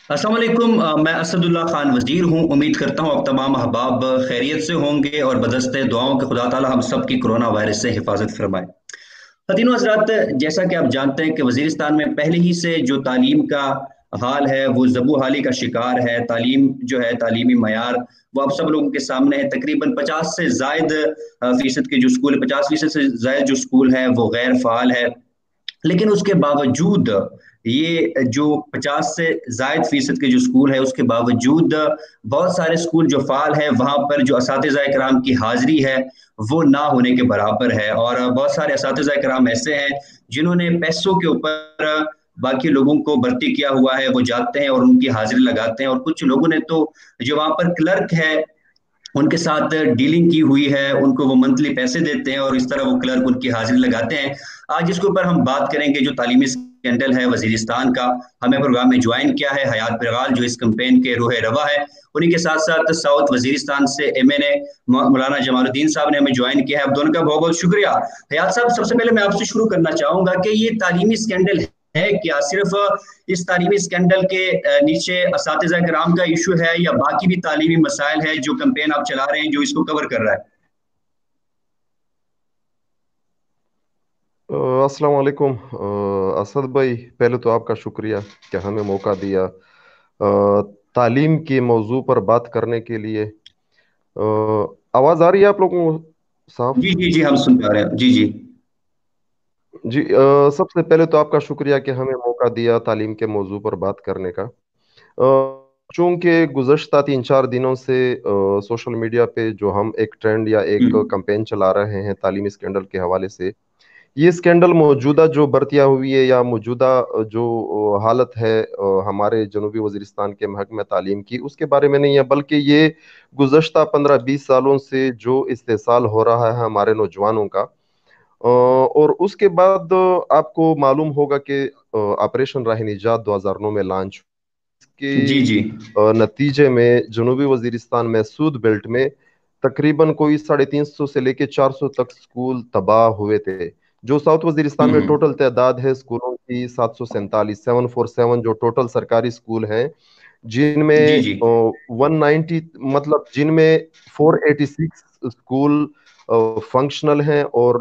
अस्सलाम वालेकुम। मैं असदुल्ला खान वजीर हूँ। उम्मीद करता हूँ आप तमाम अहबाब खैरियत से होंगे और बदस्ते दुआओं के खुदा ताला हम सब की कोरोना वायरस से हिफाजत फरमाए। खतीनो हजरात, जैसा कि आप जानते हैं कि वजीरिस्तान में पहले ही से जो तालीम का हाल है वो ज़बू हाली का शिकार है। तालीम जो है, तालीमी मयार वो आप सब लोगों के सामने है। तकरीबन 50 से जायद फीसद के जो स्कूल, 50% से जायद जो स्कूल है वो गैर फाल है। लेकिन उसके बावजूद ये जो 50 से जायद फीसद के जो स्कूल है उसके बावजूद बहुत सारे स्कूल जो फाल है वहाँ पर जो असातिज़ा कराम की हाजिरी है वो ना होने के बराबर है। और बहुत सारे असातिज़ा कराम ऐसे हैं जिन्होंने पैसों के ऊपर बाकी लोगों को भर्ती किया हुआ है, वो जाते हैं और उनकी हाजिरी लगाते हैं। और कुछ लोगों ने तो जो वहाँ पर क्लर्क है उनके साथ डीलिंग की हुई है, उनको वो मंथली पैसे देते हैं और इस तरह वो क्लर्क उनकी हाजिरी लगाते हैं। आज इसके ऊपर हम बात करेंगे जो तालीमी स्कैंडल है वजीरिस्तान का। हमें प्रोग्राम में ज्वाइन किया है हयात पिरगाल जो इस कैंपेन के रूह रवा है। उन्हीं के साथ साथ साउथ वजीरिस्तान से MNA मौलाना जमालुद्दीन साहब ने हमें ज्वाइन किया है। आप दोनों का बहुत बहुत शुक्रिया। हयात साहब, सबसे पहले मैं आपसे शुरू करना चाहूंगा कि ये तालीमी स्कैंडल है क्या सिर्फ इस तालीमी स्कैंडल के नीचे असातिज़ा कराम का इशू है या बाकी भी तालीमी मसाइल है जो कैंपेन आप चला रहे हैं जो इसको कवर कर रहा है? अस्सलाम वालेकुम असद भाई, पहले तो आपका शुक्रिया कि हमें मौका दिया तालीम के मौजू पर बात करने के लिए। आवाज़ आ रही है आप लोगों को साफ? जी जी जी, हम सुन पा रहे हैं। जी जी। जी, सबसे पहले तो आपका शुक्रिया कि हमें मौका दिया तालीम के मौजू पर बात करने का। चूंकि गुज़श्ता 3-4 दिनों से सोशल मीडिया पे जो हम एक ट्रेंड या एक हम्म। कैंपेन चला रहे हैं तालीमी स्कैंडल के हवाले से, ये स्कैंडल मौजूदा जो बर्तिया हुई है या मौजूदा जो हालत है हमारे जनूबी वजीरिस्तान के महकमे तालीम की, उसके बारे में नहीं है, बल्कि ये गुज़श्ता 15-20 सालों से जो इस्तेसाल हो रहा है हमारे नौजवानों का। और उसके बाद आपको मालूम होगा कि ऑपरेशन राह निजात 2009 में लॉन्च के जी जी। नतीजे में जनूबी वजीरिस्तान में सूद बेल्ट में तकरीबन कोई 350 से लेके 400 तक स्कूल तबाह हुए थे। जो साउथ वजीरिस्तान में हम्म। टोटल तादाद है स्कूलों की 747 जो टोटल सरकारी स्कूल हैं, जी जिनमें जी। 190, मतलब जिनमें 486 स्कूल फंक्शनल हैं और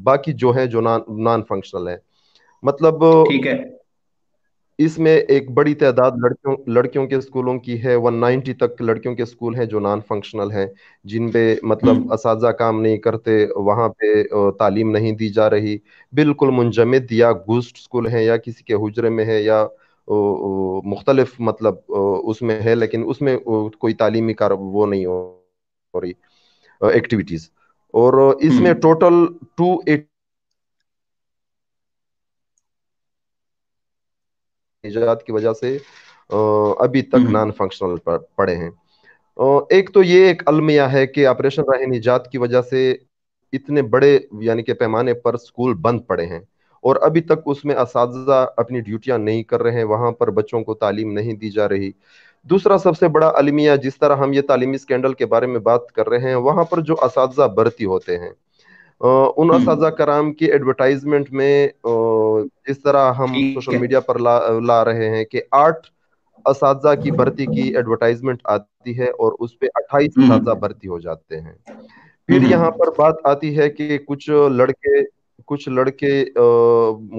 बाकी जो है जो नॉन नॉन फंक्शनल है। मतलब ठीक है। इसमें एक बड़ी तादाद लड़कियों लड़कियों के स्कूलों की है। 190 तक लड़कियों के स्कूल हैं जो नॉन फंक्शनल हैं, जिन पे मतलब हम्म। असातिज़ा काम नहीं करते, वहाँ पे तालीम नहीं दी जा रही। बिल्कुल मुंजमद या घुस्ट स्कूल हैं या किसी के हुजरे में है या मुख्तलिफ, मतलब उसमें है, लेकिन उसमें कोई तालीमी कार वो नहीं हो रही एक्टिविटीज। और इसमें हम्म। टोटल 280 इजाद की वजह से अभी तक नॉन हम्म। फंक्शनल पड़े हैं। एक तो ये एक अलमिया है कि ऑपरेशन राह निजात की वजह से इतने बड़े यानी कि पैमाने पर स्कूल बंद पड़े हैं और अभी तक उसमें असातिज़ा अपनी ड्यूटियां नहीं कर रहे हैं, वहां पर बच्चों को तालीम नहीं दी जा रही। दूसरा सबसे बड़ा अलमिया, जिस तरह हम ये तालीमी स्कैंडल के बारे में बात कर रहे हैं, वहां पर जो असातिज़ा भर्ती होते हैं, उन असातिज़ा हम्म। कराम की एडवर्टाइजमेंट में जिस तरह हम ठीक सोशल है। मीडिया पर ला रहे हैं कि 8 असातिज़ा की भर्ती की एडवर्टाइजमेंट आती है और उस पे 28 असातिज़ा हम्म। भर्ती हो जाते हैं। फिर यहाँ हम्म। पर बात आती है कि कुछ लड़के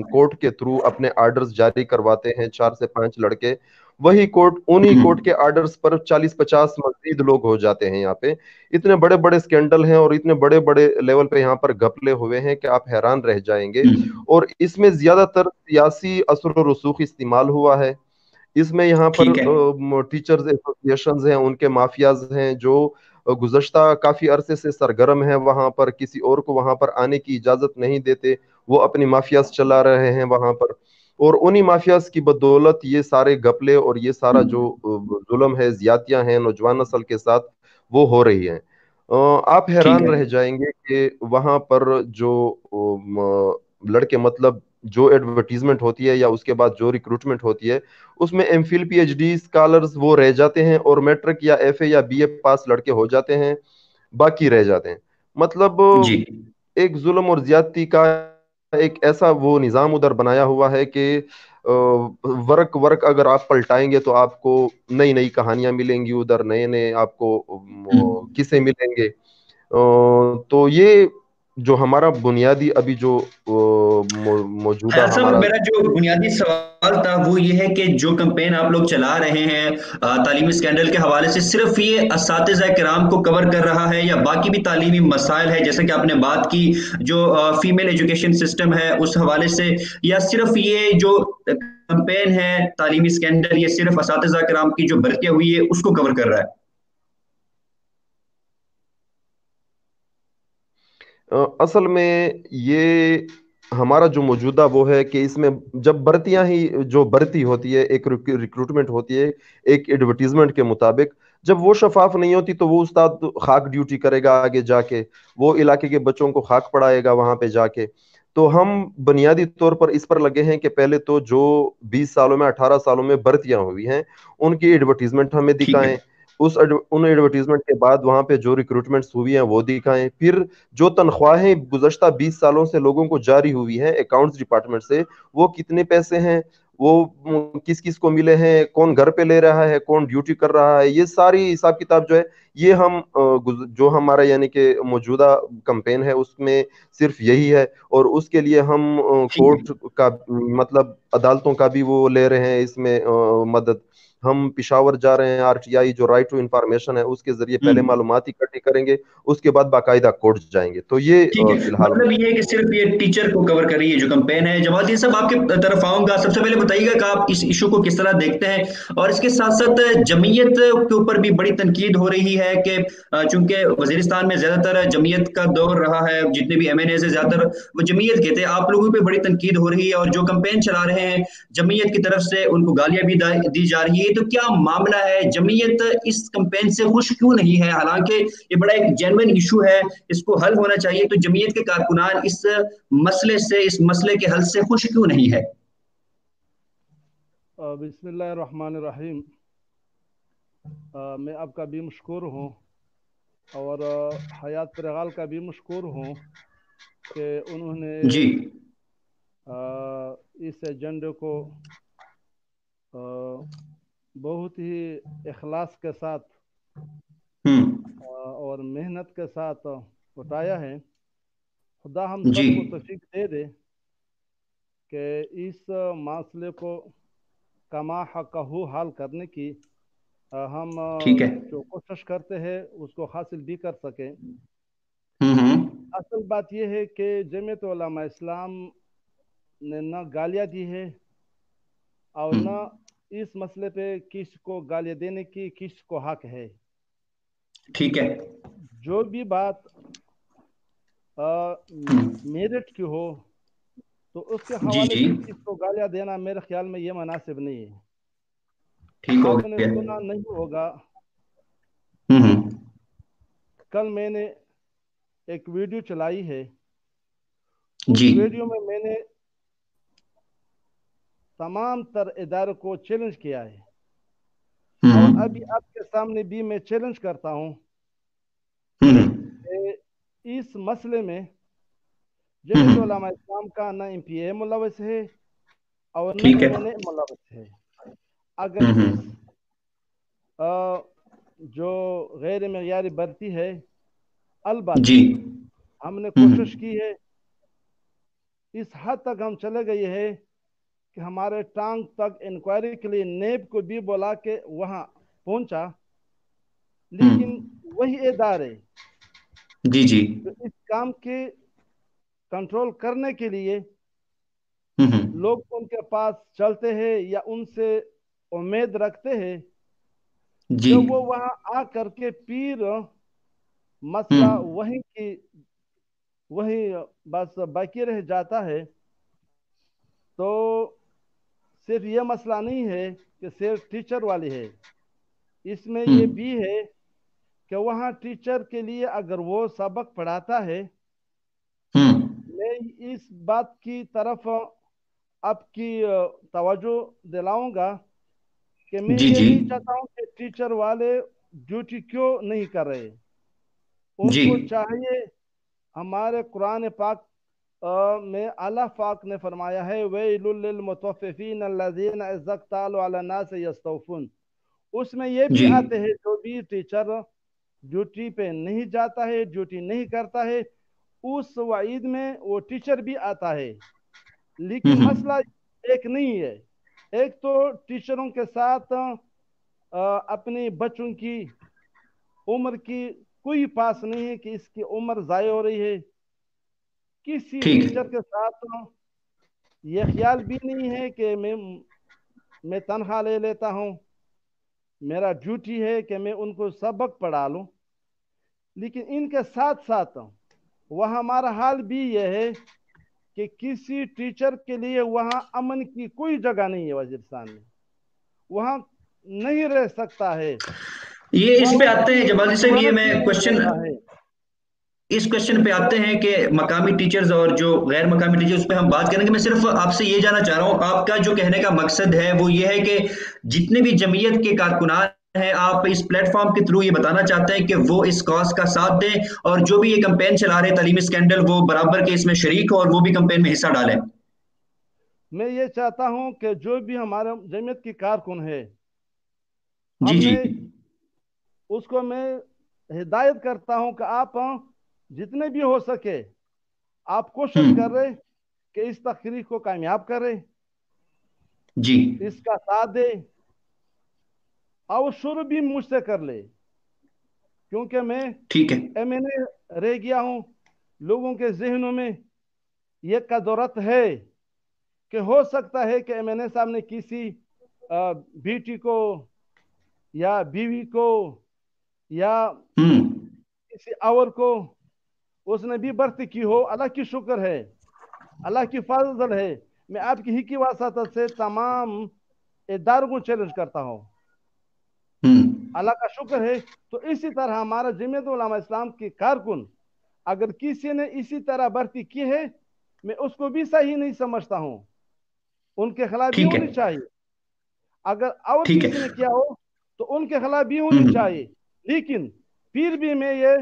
कोर्ट के थ्रू अपने आर्डर्स जारी करवाते हैं, 4 से 5 लड़के। वही कोर्ट, उन्हीं कोर्ट के हम्म। आर्डर्स पर 40-50 मजीद लोग हो जाते हैं यहाँ पे। इतने बड़े बड़े स्कैंडल हैं और इतने बड़े बड़े लेवल पे यहाँ पर घपले हुए हैं कि आप हैरान रह जाएंगे। हम्म। और इसमें ज्यादातर सियासी असर और रसूख इस्तेमाल हुआ है। इसमें यहाँ पर ठीक है। टीचर्स एसोसिएशंस हैं, उनके माफियाज हैं जो गुज़श्ता काफी अरसे से सरगर्म है, वहां पर किसी और को वहां पर आने की इजाजत नहीं देते। वो अपनी माफियाज चला रहे हैं वहां पर, और उन्हीं माफियाज की बदौलत ये सारे घपले और ये सारा जो हम्म। जुल्म है, ज्यादतियां हैं नौजवान नस्ल के साथ, वो हो रही हैं। आप ठीक हैरान है। रह जाएंगे कि वहां पर जो लड़के, मतलब जो एडवर्टीजमेंट होती है या उसके बाद जो रिक्रूटमेंट होती है, उसमें एमफिल PhD स्कॉलर्स वो रह जाते हैं और मैट्रिक या FA या BA पास लड़के हो जाते हैं, बाकी रह जाते हैं। मतलब जी। एक जुल्म और ज्यादती का एक ऐसा वो निज़ाम उधर बनाया हुआ है कि वर्क वर्क अगर आप पलटाएंगे तो आपको नई नई कहानियां मिलेंगी, उधर नए नए आपको किस्से मिलेंगे। तो ये जो हमारा बुनियादी अभी जो मौजूदा खैर साहब, हमारा। मेरा जो बुनियादी सवाल था वो ये है कि जो कैंपेन आप लोग चला रहे हैं तालीमी स्कैंडल के हवाले से, सिर्फ ये असातिज़ा किराम को कवर कर रहा है या बाकी भी तालीमी मसाइल है, जैसे कि आपने बात की जो फीमेल एजुकेशन सिस्टम है उस हवाले से, या सिर्फ ये जो कैंपेन है तालीमी स्कैंडल ये सिर्फ असातिज़ा किराम की जो भर्तियां हुई है उसको कवर कर रहा है? असल में ये हमारा जो मौजूदा वो है कि इसमें जब भर्तियां ही जो भर्ती होती है, एक रिक्रूटमेंट होती है एक एडवर्टीजमेंट के मुताबिक, जब वो शफाफ नहीं होती तो वो उस्ताद खाक ड्यूटी करेगा आगे जाके, वो इलाके के बच्चों को खाक पढ़ाएगा वहां पे जाके। तो हम बुनियादी तौर पर इस पर लगे हैं कि पहले तो जो 20 सालों में 18 सालों में भर्तियां हुई हैं उनकी एडवर्टीजमेंट हमें ठीक है। दिखाएं। उन एडवर्टीजमेंट के बाद वहां पे जो रिक्रूटमेंट्स हुई हैं वो दिखाएं। फिर जो तनख्वाहें गुज़श्ता 20 सालों से लोगों को जारी हुई हैं अकाउंट्स डिपार्टमेंट से, वो कितने पैसे हैं, वो किस किस को मिले हैं, कौन घर पे ले रहा है, कौन ड्यूटी कर रहा है, ये सारी हिसाब किताब जो है ये हम जो हमारा यानी कि मौजूदा कैंपेन है उसमें सिर्फ यही है। और उसके लिए हम ठीक है। कोर्ट का मतलब अदालतों का भी वो ले रहे हैं इसमें मदद। हम पिशावर जा रहे हैं, आरटीआई जो राइट टू इंफॉर्मेशन है उसके जरिए पहले हम्म। मालूमात इकट्ठी करेंगे, उसके बाद बाकायदा कोर्ट जाएंगे। तो ये ठीक है। फिलहाल मतलब ये है कि सिर्फ ये टीचर को कवर कर रही है जो कैंपेन है। जमालदीन साहब, आपके तरफ आऊंगा। सबसे पहले बताइएगा कि आप इस इशू को किस तरह देखते हैं, और इसके साथ साथ जमीयत के ऊपर भी बड़ी तनकीद हो रही है कि चूंकि वजीरिस्तान में ज्यादातर जमीयत का दौर रहा है, जितने भी एमएनए से ज्यादातर वो जमीयत के थे, आप लोगों पे बड़ी तनकीद हो रही है और जो कैंपेन चला रहे हैं जमीयत की तरफ से उनको गालियां भी दी जा रही है। तो क्या मामला है, जमीयत इस कैंपेन से खुश क्यों नहीं है? हालांकि ये बड़ा एक जेन्युइन इशू है, इसको हल होना चाहिए, तो जमीयत के कारकुनान इस मसले से, इस मसले के हल से खुश क्यों नहीं है? बिस्मिल्लाहिर्रहमानिर्रहीम। मैं आपका भी मशकूर हूँ और हयात प्रगाल का भी मशकूर हूँ कि उन्होंने जी। इस एजेंडे को बहुत ही इखलास के साथ हम्म। और मेहनत के साथ उठाया है। खुदा हम जी। सबको तौफीक दे दे कि इस मसले को कमा हक़हू हाल करने की हम ठीक है। जो कोशिश करते हैं उसको हासिल भी कर सकें। हम्म। असल बात यह है कि जमीयत उलमा इस्लाम ने न गालियाँ दी है और न हम्म। इस मसले पे किस को गालियाँ देने की किस को हक है। ठीक है। जो भी बात हम्म। मेरिट की हो तो उसके जी हवाले जी। से किसको गालियाँ देना मेरे ख्याल में ये मुनासिब नहीं है। ठीक हो आपने गया। सुना नहीं होगा, हम्म। कल मैंने एक वीडियो चलाई है। जी। उस वीडियो में मैंने तमाम तर इदारों को चैलेंज किया है और अभी हम्म। आपके सामने भी मैं चैलेंज करता हूं हम्म। कि इस मसले में जमीयत हम्म। उलमा इस्लाम का न एमपीए मुलवस है और न ठीक है। एमएनए मुलवस है। अगर इस हम्म। अ, जो गैर मयारी भर्ती है, अलबत् जी। हमने कोशिश हम्म। की है, इस हद तक हम चले गए हैं कि हमारे टांग तक इंक्वायरी के लिए नेब को भी बुला के वहां पहुंचा, लेकिन हम्म। वही इदारे जी जी। जो इस काम के कंट्रोल करने के लिए हम्म। लोग उनके पास चलते हैं या उनसे उम्मीद रखते हैं, जी। जब वो वहां आ करके पीर मसला हम्म। वही बस बाकी रह जाता है। तो सिर्फ ये मसला नहीं है कि सिर्फ टीचर वाली है, इसमें ये हम्म। भी है कि वहाँ टीचर के लिए अगर वो सबक पढ़ाता है, हम्म। मैं इस बात की तरफ आपकी तवज्जो दिलाऊंगा कि मैं जी ये जी। नहीं चाहता हूँ कि टीचर वाले ड्यूटी क्यों नहीं कर रहे। जी। उनको चाहिए हमारे कुरान पाक में अल्लाह पाक ने फरमाया है, वैलुल लिल मुतफ्फिफीन अल्लज़ीना इज़्ज़ा इक्तालू अला नास यस्तौफून। उसमें ये भी जी। आते हैं, जो भी टीचर ड्यूटी पे नहीं जाता है, ड्यूटी नहीं करता है, उस वईद में वो टीचर भी आता है। लेकिन हम्म। मसला एक नहीं है। एक तो टीचरों के साथ अपने बच्चों की उम्र की कोई पास नहीं है कि इसकी उम्र ज़ाय हो रही है। किसी ठीक है। टीचर के साथ ये ख्याल भी नहीं है कि मैं तनख्वाह ले लेता हूँ, मेरा ड्यूटी है कि मैं उनको सबक पढ़ा लूँ। लेकिन इनके साथ साथ वह हमारा हाल भी यह है कि किसी टीचर के लिए वहाँ अमन की कोई जगह नहीं है। वजीरिस्तान में वहाँ नहीं रह सकता है, ये इस वहाँ पे उसकी आते हैं जबाली साहब, ये जमानत भी मैं नहीं क्वेश्चन, देता है। इस क्वेश्चन पे आते हैं कि मकामी टीचर्स और जो गैर मकामी टीचर्स, उस पे हम बात करेंगे। मैं सिर्फ आपसे ये जानना चाह रहा हूँ, आपका जो कहने का मकसद है वो ये है कि जितने भी जमीयत के कारकुनान हैं, आप इस प्लेटफॉर्म के थ्रू ये बताना चाहते हैं कि वो इस कॉज का साथ दें, और जो भी ये कैंपेन चला रहे हैं तालीमी स्कैंडल, वो बराबर के इसमें शरीक हो और वो भी कैंपेन में हिस्सा डालें। मैं ये चाहता हूँ कि जो भी हमारे जमीयत की कारकुन है, जी जी। हमने उसको मैं हिदायत करता हूँ कि आप जितने भी हो सके आप कोशिश कर हम्म। रहे कि इस तकरीर को कामयाब करें, जी। इसका साथ दे, और शुरू भी मुझसे कर ले, क्योंकि मैं ठीक है। एमएनए रह गया हूँ। लोगों के जहनों में ये कदरत है कि हो सकता है कि एमएनए साहब ने किसी बेटी को या बीवी को या हम्म। किसी और को उसने भी भर्ती की हो। अल्लाह की शुक्र है, अल्लाह की फजल है। मैं आपकी ही की वासत से तमाम इदारों को चैलेंज करता हूँ। हम्म। अल्लाह का शुक्र है। तो इसी तरह हमारा जमीयत उलमा इस्लाम की कारकुन अगर किसी ने इसी तरह भर्ती की है, मैं उसको भी सही नहीं समझता हूँ, उनके खिलाफ भी ठीक है। होनी चाहिए। अगर और ठीक किसी ने है। किया हो तो उनके खिलाफ भी होनी हम्म। चाहिए। लेकिन फिर भी मैं ये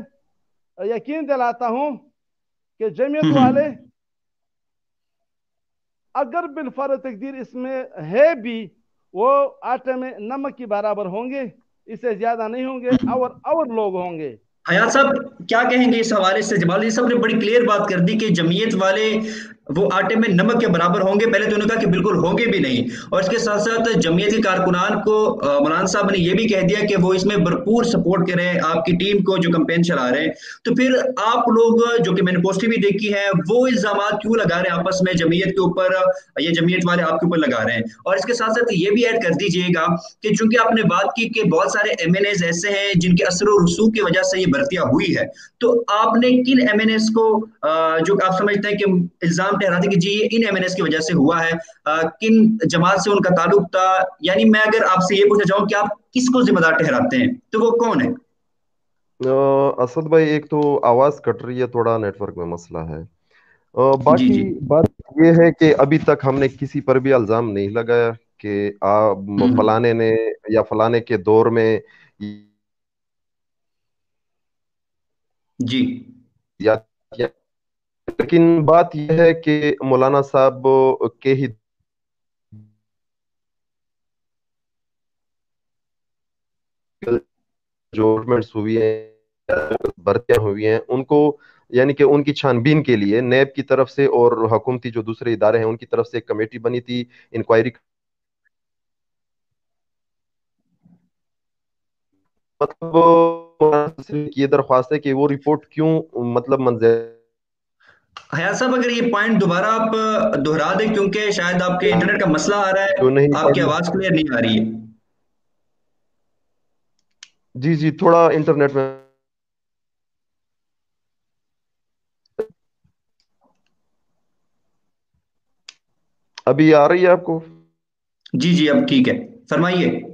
यकीन दिलाता हूँ कि जमीयत वाले हम्म। अगर बिलफर तकदीर इसमें है भी, वो आटे में नमक के बराबर होंगे, इससे ज्यादा नहीं होंगे, हम्म। और लोग होंगे। हयात साहब क्या कहेंगे इस हवाले से? जमाली साहब ने बड़ी क्लियर बात कर दी कि जमीयत वाले वो आटे में नमक के बराबर होंगे। पहले तो उन्होंने कहा कि बिल्कुल होंगे भी नहीं, और इसके साथ साथ जमीयत के कारकुनान को मौलाना साहब ने यह भी कह दिया कि वो इसमें भरपूर सपोर्ट करें आपकी टीम को जो कैंपेन चला रहे हैं। तो फिर आप लोग, जो कि मैंने पोस्टें भी देखी है, वो इल्जाम क्यों लगा रहे हैं आपस में जमीयत के ऊपर, ये जमीयत वाले आपके ऊपर लगा रहे हैं? और इसके साथ साथ ये भी ऐड कर दीजिएगा कि चूंकि आपने बात की कि बहुत सारे एमएनएस ऐसे हैं जिनके असर और रसूख की वजह से ये भर्तियां हुई है, तो आपने किन एमएनएस को जो आप समझते हैं कि इल्जाम ठहराते कि जी ये इन एमएनएस की वजह से हुआ है, किन जमात से उनका ताल्लुक था? यानी मैं अगर आपसे ये पूछना चाहूँ कि आप किसको जिम्मेदार ठहराते हैं, तो वो कौन है? असद भाई, एक तो आवाज कट रही है, थोड़ा नेटवर्क में मसला है। जी बाकी जी। बात ये है कि अभी तक हमने किसी पर भी इल्जाम नहीं लगाया कि हम्म। फलाने ने या फलाने के दौर में जी। या, या लेकिन बात यह है कि मौलाना साहब के ही जो गवर्नमेंट्स हुई है, भर्तियां हुई हैं, उनको यानी कि उनकी छानबीन के लिए नैब की तरफ से और हुकूमती जो दूसरे इदारे हैं उनकी तरफ से एक कमेटी बनी थी इंक्वायरी। मतलब सिर्फ ये दरख्वास्त है कि वो रिपोर्ट क्यों मतलब मंजूर हयात साहब अगर ये पॉइंट दोबारा आप दोहरा दें, क्योंकि शायद आपके इंटरनेट का मसला आ रहा है, क्यों नहीं आपकी पड़ी। आवाज क्लियर नहीं आ रही है। जी जी, थोड़ा इंटरनेट में अभी आ रही है आपको। जी जी, अब ठीक है, फरमाइए।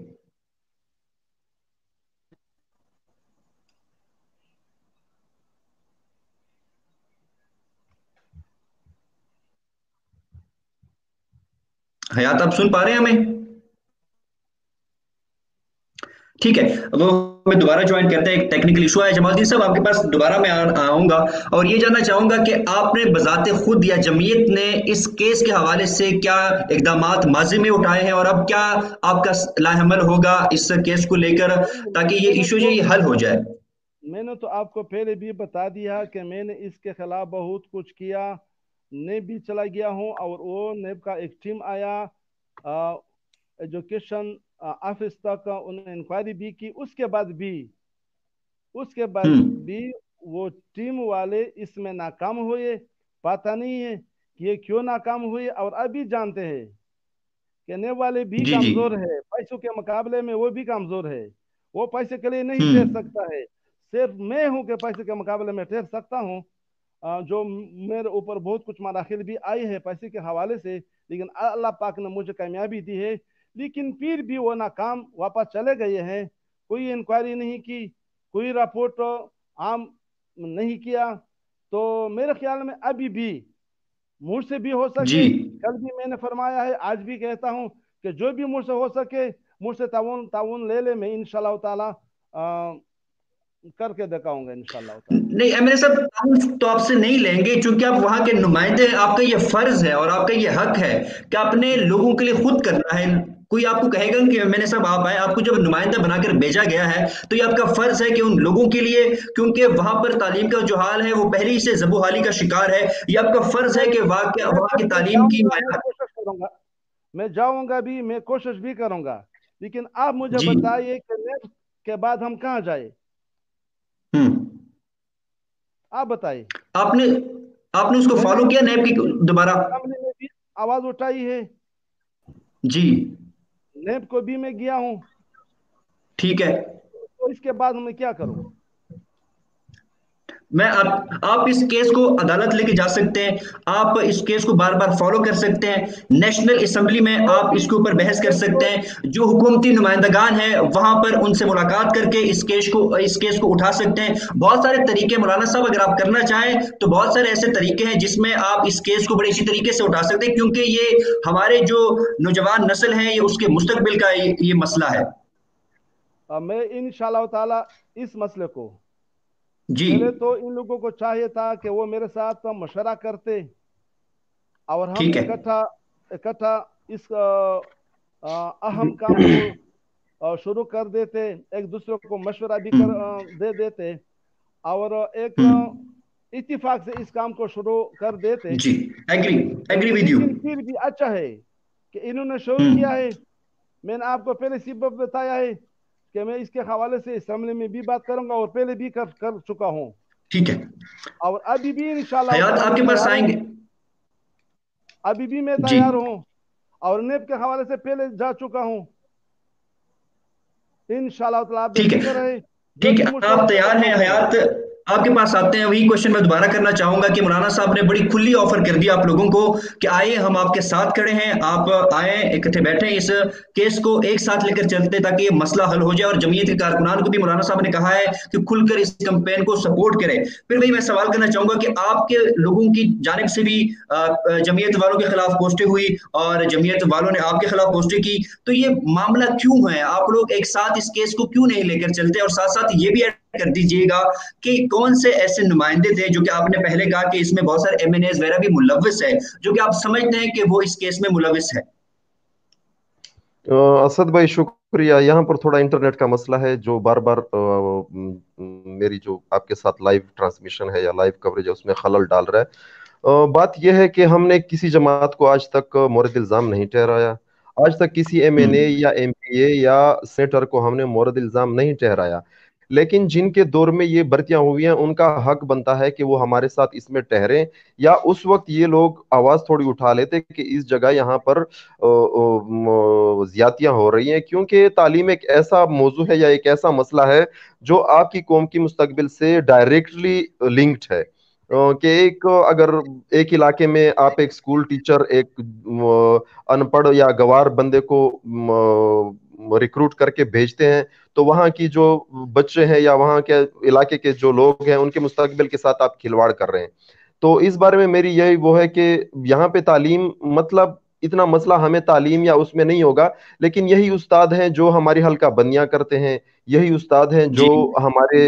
हयात आप सुन पा रहे हैं हमें? ٹھیک ہے، وہ میں دوبارہ جوائن کرتے ہیں، ایک ٹیکنیکل ایشو ہے۔ جمال الدین صاحب آپ کے پاس دوبارہ میں آؤں گا اور یہ جاننا چاہوں گا کہ آپ نے بذات خود یا جمعیت نے اس کیس کے حوالے سے کیا اقدامات ماضی میں اٹھائے ہیں، اور اب کیا آپ کا لاہ عمل ہوگا اس کیس کو لے کر تاکہ میں یہ نے ایشو جو تو یہ حل ہو جائے؟ میں نے تو آپ کو پہلے بھی بتا دیا کہ میں نے اس کے خلاف بہت کچھ کیا، نیب بھی چلا گیا ہوں، اور وہ نیب کا ایک ٹیم آیا ایجوکیشن آفس تک، انہوں نے انکوائری بھی کی، اس کے بعد ہوں بھی وہ ٹیم والے اس میں ناکام ہوئے۔ پتہ نہیں ہے کہ یہ کیوں ناکام ہوئے، اور ابھی جانتے ہیں کہ نیب والے بھی جی جی کمزور ہے، پیسوں کے مقابلے میں وہ بھی کمزور ہے، وہ پیسے کے لیے نہیں ہوں ٹھہر سکتا ہے، صرف میں ہوں کہ پیسے کے مقابلے میں ٹھہر سکتا ہوں۔ جو میرے اوپر بہت کچھ مراحل بھی آئی ہے پیسے کے حوالے سے، لیکن اللہ پاک نے مجھے کامیابی دی ہے، لیکن پھر بھی وہ ناکام واپس چلے گئے ہیں۔ کوئی انکوائری نہیں کی، کوئی رپورٹ عام نہیں کیا، تو میرے خیال میں ابھی بھی مجھ سے بھی ہو جی سکے، کل بھی میں نے فرمایا ہے، آج بھی کہتا ہوں کہ جو بھی مجھ سے ہو سکے مجھ سے تعاون لے لے، میں انشاءاللہ تعالی کر کے دکھاؤں گا انشاءاللہ تعالی۔ نہیں ایم ایل اے صاحب، تعاون تو آپ سے نہیں لیں گے چونکہ آپ وہاں کے نمائندے ہیں، آپ کا یہ فرض ہے اور آپ کا یہ حق ہے کہ اپنے لوگوں کے لیے خود کرنا ہے۔ کوئی آپ کو کہے گا کہ ایم ایل اے صاحب آپ آئے، آپ کو جب نمائندہ بنا کر بھیجا گیا ہے تو یہ آپ کا فرض ہے کہ ان لوگوں کے لیے، کیونکہ وہاں پر تعلیم کا جو حال ہے وہ پہلے ہی سے زبو حالی کا شکار ہے، یہ آپ کا فرض ہے کہ وہاں کی میں تعلیم جاؤں کی گا، میں معیار۔ کوشش کروں گا، میں جاؤں گا بھی، میں کوشش بھی کروں گا، لیکن آپ مجھے جی بتائیے کہ نیب کے بعد ہم کہاں جائیں؟ ہوں آپ بتائیے۔ آپ نے آپ نے اس کو میں نے فالو کیا نیب کی دوبارہ؟ اسمبلی میں بھی آواز اٹھائی ہے، جی نیب کو بھی میں گیا ہوں، ٹھیک ہے، تو اس کے بعد میں کیا کروں؟ میں آپ اس کیس کو عدالت لے کے جا سکتے ہیں، آپ اس کیس کو بار بار فالو کر سکتے ہیں، نیشنل اسمبلی میں تو آپ بھی اس کے اوپر بحث کر ایک تو سکتے ہیں، جو حکومتی نمائندگان ہیں وہاں پر ان سے ملاقات کر کے اس کیس کو اٹھا سکتے ہیں۔ بہت سارے طریقے مولانا صاحب اگر آپ کرنا چاہیں تو بہت سارے ایسے طریقے ہیں جس میں آپ اس کیس کو بڑے اچھی طریقے سے اٹھا سکتے ہیں، کیونکہ یہ ہمارے جو نوجوان نسل ہے یہ اس کے مستقبل کا یہ مسئلہ ہے۔ میں انشاءاللہ تعالی اس مسئلے کو، جی پہلے تو ان لوگوں کو چاہیے تھا کہ وہ میرے ساتھ مشورہ کرتے، اور ہم ٹھیک ہے اکٹھا اس اہم کام کو شروع کر دیتے، ایک دوسرے کو مشورہ بھی دے دیتے، اور ایک ہوں اتفاق سے اس کام کو شروع کر دیتے۔ جی ایگری ود یو۔ لیکن پھر بھی اچھا ہے کہ انہوں نے شروع ہوں کیا ہے۔ میں نے آپ کو پہلے سبب بتایا ہے کہ میں اس کے حوالے سے اسمبلی میں بھی بات کروں گا، اور پہلے بھی کر چکا ہوں، ٹھیک ہے، اور ابھی بھی انشاءاللہ حیات تعالی آپ میں کے پاس تیار آئیں ہوں، گے؟ ابھی بھی میں جی تیار ہوں، اور نیب کے حوالے سے پہلے جا چکا ہوں۔ انشاءاللہ تعالی آپ بے ٹھیک ہے فکر رہے، جو ٹھیک بھی ہے، مجھ سے آپ ہو سکے تیار ہیں؟ کام کروں گا۔ حیات آپ کے پاس آتے ہیں، وہی کوشچن میں دوبارہ کرنا چاہوں گا کہ مولانا صاحب نے بڑی کھلی آفر کر دی آپ لوگوں کو کہ آئیے ہم آپ کے ساتھ کھڑے ہیں، آپ آئیں اکٹھے بیٹھیں، اس کیس کو ایک ساتھ لے کر چلتے تاکہ یہ مسئلہ حل ہو جائے، اور جمعیت کے کارکنان کو بھی مولانا صاحب نے کہا ہے کہ کھل کر اس کمپین کو سپورٹ کریں۔ پھر وہی میں سوال کرنا چاہوں گا کہ آپ کے لوگوں کی جانب سے بھی جمعیت والوں کے خلاف پوسٹیں ہوئی اور جمعیت والوں نے آپ کے خلاف پوسٹیں کی، تو یہ معاملہ کیوں ہے؟ آپ لوگ ایک ساتھ اس کیس کو کیوں نہیں لے کر چلتے؟ اور ساتھ ساتھ یہ بھی کر دیجئے گا کہ کون سے ایسے نمائندے تھے جو کہ آپ نے پہلے کہا کہ اس میں بہت سارے ایم این ایز وغیرہ بھی ملوث ہے، جو کہ آپ سمجھتے ہیں کہ وہ اس کیس میں ملوث ہے؟ اسد بھائی شکریہ، یہاں پر تھوڑا انٹرنیٹ کا مسئلہ ہے جو بار بار میری جو آپ کے ساتھ لائیو ٹرانسمیشن ہے یا لائیو کوریج ہے اس میں خلل ڈال رہا ہے۔ بات یہ ہے کہ ہم نے کسی جماعت کو آج تک مورد الزام نہیں ٹھہرایا، آج تک کسی ایم این اے یا ایم پی اے یا سینیٹر کو ہم نے مورد الزام نہیں ٹھہرایا، لیکن جن کے دور میں یہ برتیاں ہوئی ہیں ان کا حق بنتا ہے کہ وہ ہمارے ساتھ اس میں ٹھہریں، یا اس وقت یہ لوگ آواز تھوڑی اٹھا لیتے کہ اس جگہ یہاں پر زیادتیاں ہو رہی ہیں، کیونکہ تعلیم ایک ایسا موضوع ہے یا ایک ایسا مسئلہ ہے جو آپ کی قوم کی مستقبل سے ڈائریکٹلی لنکڈ ہے۔ کہ اگر ایک علاقے میں آپ ایک سکول ٹیچر ایک ان پڑھ یا گوار بندے کو ریکروٹ کر کے بھیجتے ہیں تو وہاں کی جو بچے ہیں یا وہاں کے علاقے کے جو لوگ ہیں ان کے مستقبل کے ساتھ آپ کھلواڑ کر رہے ہیں۔ تو اس بارے میں میری یہی وہ ہے کہ یہاں پہ تعلیم مطلب इतना मसला हमें तालीम या उसमें नहीं होगा, लेकिन यही उस्ताद हैं जो हमारी हल्का बंदियां करते हैं, यही उस्ताद हैं जो जी हमारे